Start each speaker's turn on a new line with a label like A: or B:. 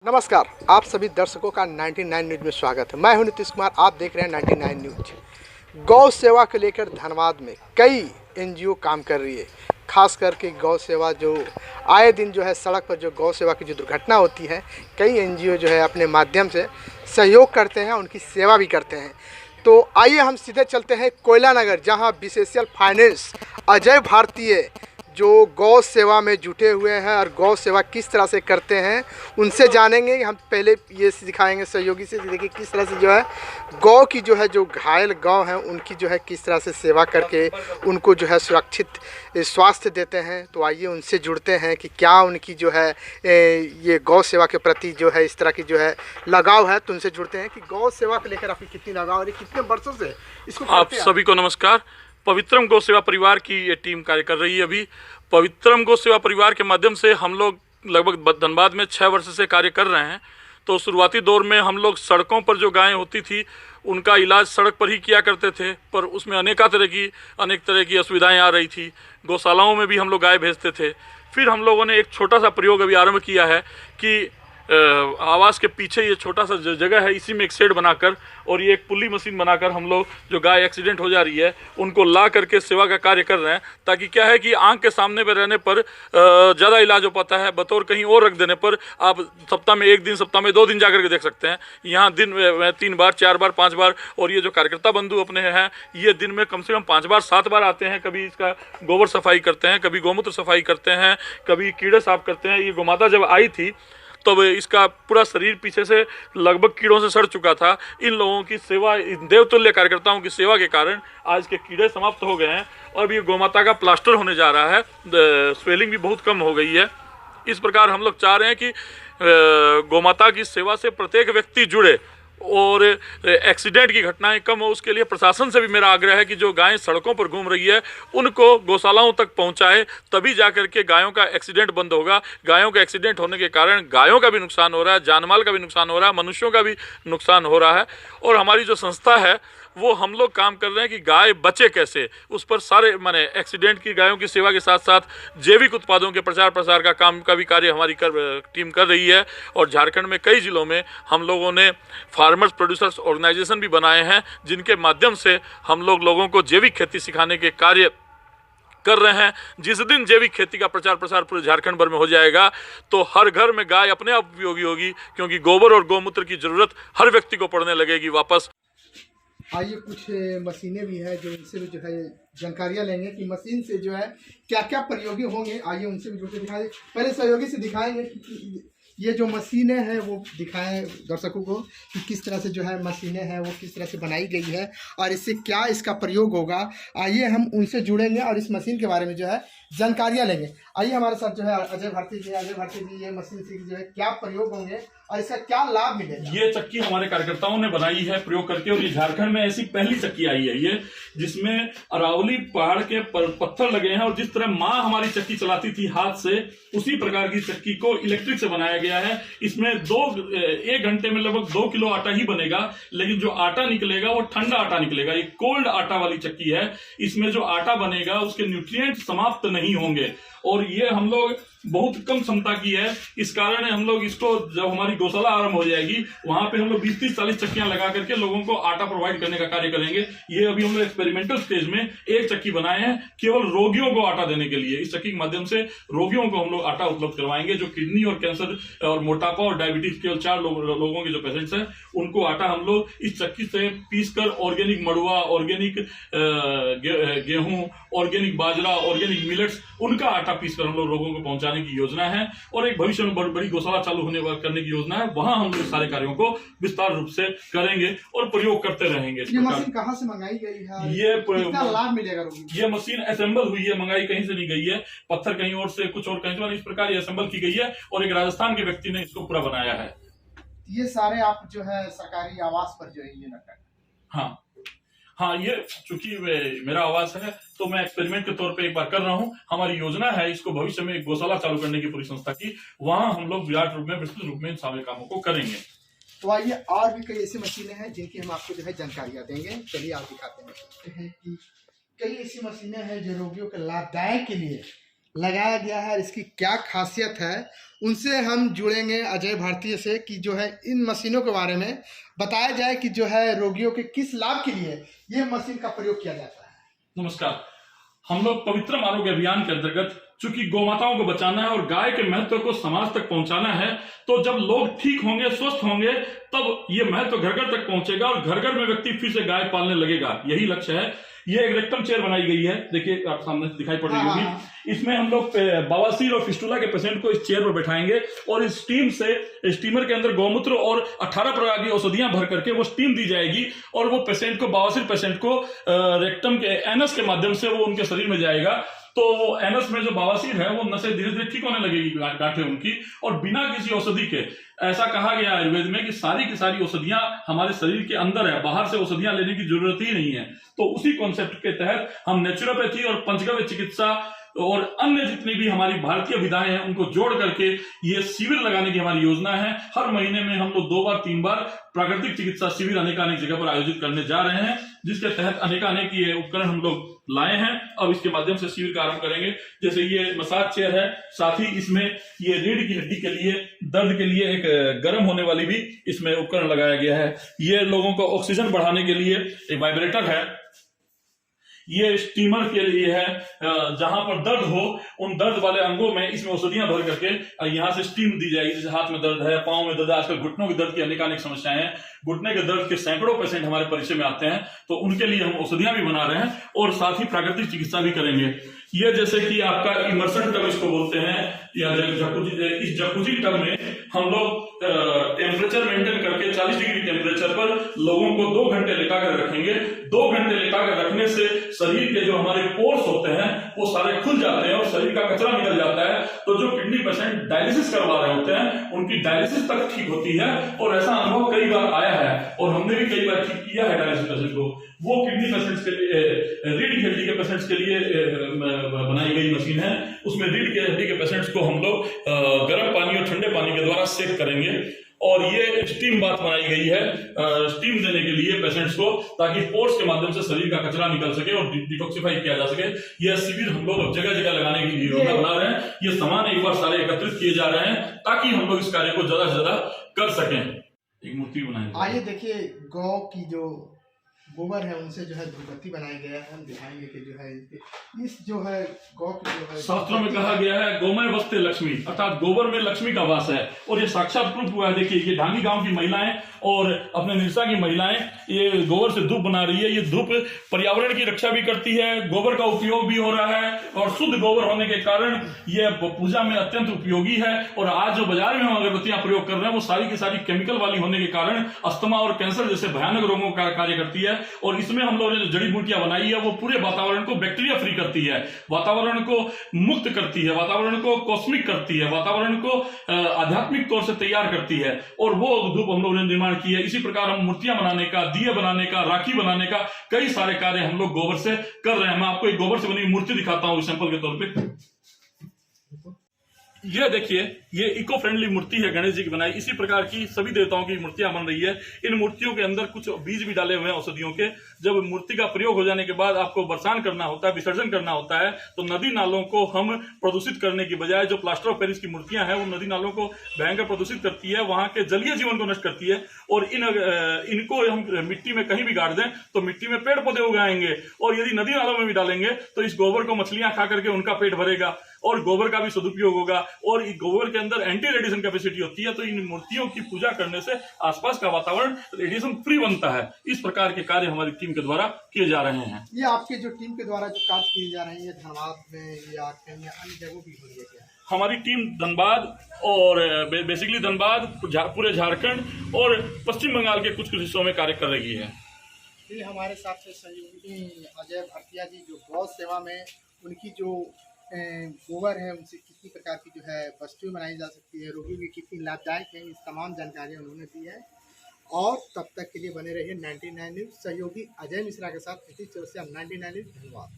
A: नमस्कार, आप सभी दर्शकों का 99 न्यूज़ में स्वागत है। मैं हूं नीतीश कुमार, आप देख रहे हैं 99 न्यूज़। गौ सेवा को लेकर धनबाद में कई एनजीओ काम कर रही है। खास करके गौ सेवा जो आए दिन जो है सड़क पर जो गौ सेवा की जो दुर्घटना होती है, कई एनजीओ जो है अपने माध्यम से सहयोग करते हैं, उनकी सेवा भी करते हैं। तो आइए हम सीधे चलते हैं कोयला नगर, जहाँ बीसीसीएल फाइनेंस अजय भारतीय जो गौ सेवा में जुटे हुए हैं और गौ सेवा किस तरह से करते हैं उनसे जानेंगे। हम पहले ये दिखाएंगे सहयोगी से, देखिए किस तरह से जो है गौ की जो है जो घायल गौ हैं उनकी जो है किस तरह से सेवा करके उनको जो है सुरक्षित स्वास्थ्य देते हैं। तो आइए उनसे जुड़ते हैं कि क्या उनकी जो है ये गौ सेवा के प्रति जो है इस तरह की जो है लगाव है। तो उनसे जुड़ते हैं कि गौ सेवा को लेकर आपकी कितनी लगाव है, कितने वर्षों से इसको
B: आप सभी को नमस्कार। पवित्रम गौ सेवा परिवार की ये टीम कार्य कर रही है। अभी पवित्रम गौ सेवा परिवार के माध्यम से हम लोग लगभग धनबाद में 6 वर्ष से कार्य कर रहे हैं। तो शुरुआती दौर में हम लोग सड़कों पर जो गायें होती थी उनका इलाज सड़क पर ही किया करते थे, पर उसमें अनेक तरह की असुविधाएं आ रही थी। गौशालाओं में भी हम लोग गाय भेजते थे। फिर हम लोगों ने एक छोटा सा प्रयोग अभी आरंभ किया है कि आवास के पीछे ये छोटा सा जगह है, इसी में एक शेड बनाकर और ये एक पुल्ली मशीन बनाकर हम लोग जो गाय एक्सीडेंट हो जा रही है उनको ला करके सेवा का कार्य कर रहे हैं। ताकि क्या है कि आंख के सामने पे रहने पर ज़्यादा इलाज हो पाता है, बतौर कहीं और रख देने पर आप सप्ताह में 1 दिन, सप्ताह में 2 दिन जा करके देख सकते हैं। यहाँ दिन में 3 बार, 4 बार, 5 बार, और ये जो कार्यकर्ता बंधु अपने हैं ये दिन में कम से कम 5 बार, 7 बार आते हैं। कभी इसका गोबर सफाई करते हैं, कभी गौमूत्र सफाई करते हैं, कभी कीड़े साफ करते हैं। ये गोमाता जब आई थी तब इसका पूरा शरीर पीछे से लगभग कीड़ों से सड़ चुका था। इन लोगों की सेवा, इन देवतुल्य कार्यकर्ताओं की सेवा के कारण आज के कीड़े समाप्त हो गए हैं और अभी गोमाता का प्लास्टर होने जा रहा है। स्वेलिंग भी बहुत कम हो गई है। इस प्रकार हम लोग चाह रहे हैं कि गोमाता की सेवा से प्रत्येक व्यक्ति जुड़े और एक्सीडेंट की घटनाएं कम हो। उसके लिए प्रशासन से भी मेरा आग्रह है कि जो गायें सड़कों पर घूम रही है उनको गौशालाओं तक पहुंचाए, तभी जाकर के गायों का एक्सीडेंट बंद होगा। गायों का एक्सीडेंट होने के कारण गायों का भी नुकसान हो रहा है, जानमाल का भी नुकसान हो रहा है, मनुष्यों का भी नुकसान हो रहा है। और हमारी जो संस्था है वो हम लोग काम कर रहे हैं कि गाय बचे कैसे, उस पर सारे माने एक्सीडेंट की गायों की सेवा के साथ साथ जैविक उत्पादों के प्रचार प्रसार का भी कार्य हमारी टीम कर रही है। और झारखंड में कई जिलों में हम लोगों ने फार्मर्स प्रोड्यूसर्स ऑर्गेनाइजेशन भी बनाए हैं, जिनके माध्यम से हम लोगों को जैविक खेती सिखाने के कार्य कर रहे हैं। जिस दिन जैविक खेती का प्रचार प्रसार पूरे झारखंड भर में हो जाएगा तो हर घर में गाय अपने आप उपयोगी होगी, क्योंकि गोबर और गौमूत्र की जरूरत हर व्यक्ति को पड़ने लगेगी वापस।
A: आइए कुछ मशीनें भी है जो उनसे भी जो है जानकारियाँ लेंगे कि मशीन से जो है क्या क्या प्रयोगी होंगे। आइए उनसे भी जुड़ के दिखाएंगे। पहले सहयोगी से दिखाएंगे कि ये जो मशीनें हैं वो दिखाएं दर्शकों को कि किस तरह से जो है मशीनें हैं वो किस तरह से बनाई गई है और इससे क्या इसका प्रयोग होगा। आइए हम उनसे जुड़ेंगे और इस मशीन के बारे में जो है जानकारियाँ लेंगे। आइए हमारे साथ जो है अजय भारती जी। अजय भारती जी, ये मशीन से जो है क्या प्रयोग होंगे और इसका क्या लाभ मिलेगा?
B: ये चक्की हमारे कार्यकर्ताओं ने बनाई है प्रयोग करके, और ये झारखंड में ऐसी पहली चक्की आई है ये, जिसमें अरावली पहाड़ के पत्थर लगे हैं। और जिस तरह माँ हमारी चक्की चलाती थी हाथ से, उसी प्रकार की चक्की को इलेक्ट्रिक से बनाया गया है। इसमें 1 घंटे में लगभग 2 किलो आटा ही बनेगा, लेकिन जो आटा निकलेगा वो ठंडा आटा निकलेगा। ये कोल्ड आटा वाली चक्की है। इसमें जो आटा बनेगा उसके न्यूट्रिएंट समाप्त नहीं होंगे, और ये हम लोग बहुत कम क्षमता की है। इस कारण हम लोग इसको जब हमारी गौशाला आरंभ हो जाएगी वहां पे हम लोग 20-30-40 चक्कियां लगा करके लोगों को आटा प्रोवाइड करने का कार्य करेंगे। ये अभी हम लोग एक्सपेरिमेंटल स्टेज में एक चक्की बनाए हैं केवल रोगियों को आटा देने के लिए। इस चक्की के माध्यम से रोगियों को हम लोग आटा उपलब्ध करवाएंगे। जो किडनी और कैंसर और मोटापा और डायबिटीज केवल 4 लोगों के जो पेशेंट्स हैं उनको आटा हम लोग इस चक्की से पीस कर ऑर्गेनिक मड़ुआ, ऑर्गेनिक गेहूं, ऑर्गेनिक बाजरा, ऑर्गेनिक मिलेट्स, उनका आटा पीस कर हम लोग लोगों को पहुंचाने की योजना है। और एक भविष्य में बड़ी गौशाला चालू करने की योजना है। वहां हम लोग सारे कार्यों को विस्तार रूप से करेंगे और प्रयोग करते रहेंगे।
A: ये मशीन कहाँ से मंगाई गई है?
B: ये
A: कितना लाभ मिलेगा?
B: ये मशीन असेंबल हुई है, मंगाई कहीं से नहीं गई है। पत्थर कहीं और से, कुछ और कहीं से, इस प्रकार ये असेंबल की गई है और एक राजस्थान के व्यक्ति ने इसको पूरा बनाया है।
A: ये सारे आप जो है सरकारी आवास पर जो है ये लगता है?
B: हाँ, ये चूंकि मेरा आवास है तो मैं एक्सपेरिमेंट के तौर पे एक बार कर रहा हूँ। हमारी योजना है इसको भविष्य में एक गौशाला चालू करने की पूरी संस्था की। वहां हम लोग विराट रूप में, विस्तृत रूप में इन सारे कामों को करेंगे।
A: तो आइए और भी कई ऐसी मशीनें हैं जिनकी हम आपको जो है जानकारियां देंगे। चलिए आप दिखाते हैं कि कई ऐसी मशीनें हैं जो रोगियों के लाभदायक के लिए लगाया गया है, इसकी क्या खासियत है, उनसे हम जुड़ेंगे अजय भारतीय से कि जो है इन मशीनों के बारे में बताया जाए कि जो है रोगियों के किस लाभ के लिए ये मशीन का प्रयोग किया जाता है।
B: नमस्कार। हम लोग पवित्रम आरोग्य अभियान के अंतर्गत चूंकि गौमाताओं को बचाना है और गाय के महत्व को समाज तक पहुंचाना है, तो जब लोग ठीक होंगे, स्वस्थ होंगे, तब ये महत्व घर घर तक पहुंचेगा और घर घर में व्यक्ति फिर से गाय पालने लगेगा। यही लक्ष्य है। ये एक रेक्टम चेयर बनाई गई है, देखिए आप सामने दिखाई पड़ रही होगी। इसमें हम लोग बवासीर और फिस्टुला के पेशेंट को इस चेयर पर बैठाएंगे और इस स्टीमर के अंदर गौमूत्र और 18 प्रकार की औषधियां भर करके वो स्टीम दी जाएगी और वो पेशेंट को, बवासीर पेशेंट को रेक्टम के एनस के माध्यम से वो उनके शरीर में जाएगा। तो वो एनस में जो बवासीर है वो नसें धीरे धीरे ठीक होने लगेगी, गांठें उनकी, और बिना किसी औषधि के। ऐसा कहा गया आयुर्वेद में कि सारी की सारी औषधियां हमारे शरीर के अंदर है, बाहर से औषधियां लेने की जरूरत ही नहीं है। तो उसी कॉन्सेप्ट के तहत हम नेचुरोपैथी और पंचगव्य चिकित्सा और अन्य जितनी भी हमारी भारतीय विधाएं हैं उनको जोड़ करके ये शिविर लगाने की हमारी योजना है। हर महीने में हम लोग 2 बार 3 बार प्राकृतिक चिकित्सा शिविर अनेकानेक जगह पर आयोजित करने जा रहे हैं, जिसके तहत अनेकानेक ये उपकरण हम लोग लाए हैं। अब इसके माध्यम से शिविर का आरंभ करेंगे। जैसे ये मसाज चेयर है, साथ ही इसमें ये रीढ़ की हड्डी के लिए, दर्द के लिए एक गर्म होने वाली भी इसमें उपकरण लगाया गया है। ये लोगों को ऑक्सीजन बढ़ाने के लिए एक वाइब्रेटर है। ये स्टीमर के लिए है, जहां पर दर्द हो उन दर्द वाले अंगों में इसमें औषधियां भर करके यहां से स्टीम दी जाएगी। जैसे हाथ में दर्द है, पांव में दर्द है, आजकल घुटनों के दर्द की अनेकानेक समस्याएं हैं, घुटने के दर्द के सैकड़ों पेशेंट हमारे परिचय में आते हैं, तो उनके लिए हम औषधियां भी बना रहे हैं और साथ ही प्राकृतिक चिकित्सा भी करेंगे। ये जैसे कि आपका इमर्सन टब इसको बोलते हैं, या जकूजी, इस जकूजी टब में हम लोग टेम्परेचर मेंटेन करके 40 डिग्री टेम्परेचर पर लोगों को 2 घंटे लेटाकर रखेंगे। 2 घंटे लेटाकर रखने से शरीर के जो हमारे पोर्स होते हैं वो सारे खुल जाते हैं और शरीर का कचरा निकल जाता है। तो जो किडनी पेशेंट डायलिसिस करवा रहे होते हैं उनकी डायलिसिस तक ठीक होती है, और ऐसा अनुभव कई बार आया है और हमने भी कई बार ठीक किया है डायलिसिस पेशेंट को। वो किडनी पेशेंट्स के लिए, रीढ़ की हड्डी के पेशेंट्स के लिए बनाई गई मशीन है। उसमें रीढ़ की हड्डी के पेशेंट्स को हम लोग गर्म पानी और ठंडे पानी के द्वारा सेक करेंगे, और ये स्टीम बाथ बनाई गई है स्टीम देने के लिए पेशेंट्स को, ताकि पोर्स के माध्यम से शरीर का कचरा निकल सके और डिटॉक्सिफाई किया जा सके। यह शिविर हम लोग जगह जगह लगाने की योजना बना रहे हैं। ये सामान एक बार सारे एकत्रित किए जा रहे हैं ताकि हम लोग इस कार्य को ज्यादा से ज्यादा कर सकें। एक मूर्ति बनाएंगे।
A: आइए देखिए, गौ की जो गोबर है उनसे जो है धूपबत्ती बनाया गया है। हम दिखाएंगे कि जो है इस जो है गौ की जो है,
B: शास्त्रों में कहा गया है गोमय वस्ते लक्ष्मी, अर्थात गोबर में लक्ष्मी का वास है, और ये साक्षात प्रूफ हुआ है। देखिए ये ढांगी गांव की महिलाएं और अपने निरसा की महिलाएं ये गोबर से धूप बना रही है। ये धूप पर्यावरण की रक्षा भी करती है, गोबर का उपयोग भी हो रहा है, और शुद्ध गोबर होने के कारण ये पूजा में अत्यंत उपयोगी है। और आज जो बाजार में हम अगरबत्तियां प्रयोग कर रहे हैं वो सारी की सारी केमिकल वाली होने के कारण अस्थमा और कैंसर जैसे भयानक रोगों का कार्य करती है। और इसमें हम लोगों ने जो जड़ी बूटियां बनाई है वो पूरे वातावरण को बैक्टीरिया फ्री करती है, वातावरण को मुक्त करती है, वातावरण को कॉस्मिक करती है, वातावरण को आध्यात्मिक तौर से तैयार करती है। और वो धूप हम लोगों ने निर्माण की है। इसी प्रकार हम मूर्तियां बनाने का, दिए बनाने का, राखी बनाने का कई सारे कार्य हम लोग गोबर से कर रहे हैं। मैं आपको एक गोबर से बनी मूर्ति दिखाता हूं सैंपल के तौर पर। यह देखिए, ये इको फ्रेंडली मूर्ति है गणेश जी की बनाई। इसी प्रकार की सभी देवताओं की मूर्तियां बन रही है। इन मूर्तियों के अंदर कुछ बीज भी डाले हुए हैं औषधियों के। जब मूर्ति का प्रयोग हो जाने के बाद आपको बरसान करना होता है, विसर्जन करना होता है, तो नदी नालों को हम प्रदूषित करने की बजाय, जो प्लास्टर ऑफ पेरिस की मूर्तियां हैं वो नदी नालों को भयंकर प्रदूषित करती है, वहां के जलीय जीवन को नष्ट करती है। और इनको हम मिट्टी में कहीं भी गाड़ दें तो मिट्टी में पेड़ पौधे उगाएंगे, और यदि नदी नालों में भी डालेंगे तो इस गोबर को मछलियां खा करके उनका पेट भरेगा और गोबर का भी सदुपयोग होगा। और गोबर के अंदर एंटी रेडिएशन कैपेसिटी होती है, तो इन मूर्तियों की पूजा करने से आसपास का वातावरण रेडिएशन फ्री बनता है। इस प्रकार के कार्य हमारी टीम के द्वारा किए जा रहे हैं।
A: ये आपके जो टीम के द्वारा जो कार्य किए जा रहे हैं धनबाद में या कहीं अन्य जगहों भी हो रही है क्या?
B: हमारी टीम धनबाद और बेसिकली धनबाद, पूरे झारखंड और पश्चिम बंगाल के कुछ हिस्सों में कार्य कर रही है।
A: ये हमारे साथ से सहयोगी अजय भारतीय जी, जो गौ सेवा में उनकी जो गोबर है उनसे कितनी प्रकार की जो है वस्तुएं बनाई जा सकती है, रोगियों की कितनी लाभदायक है, इस तमाम जानकारियाँ उन्होंने दी है। और तब तक के लिए बने रहिए 99 न्यूज़ सहयोगी अजय मिश्रा के साथ। इसी तरह से हम 99 न्यूज़ धन्यवाद।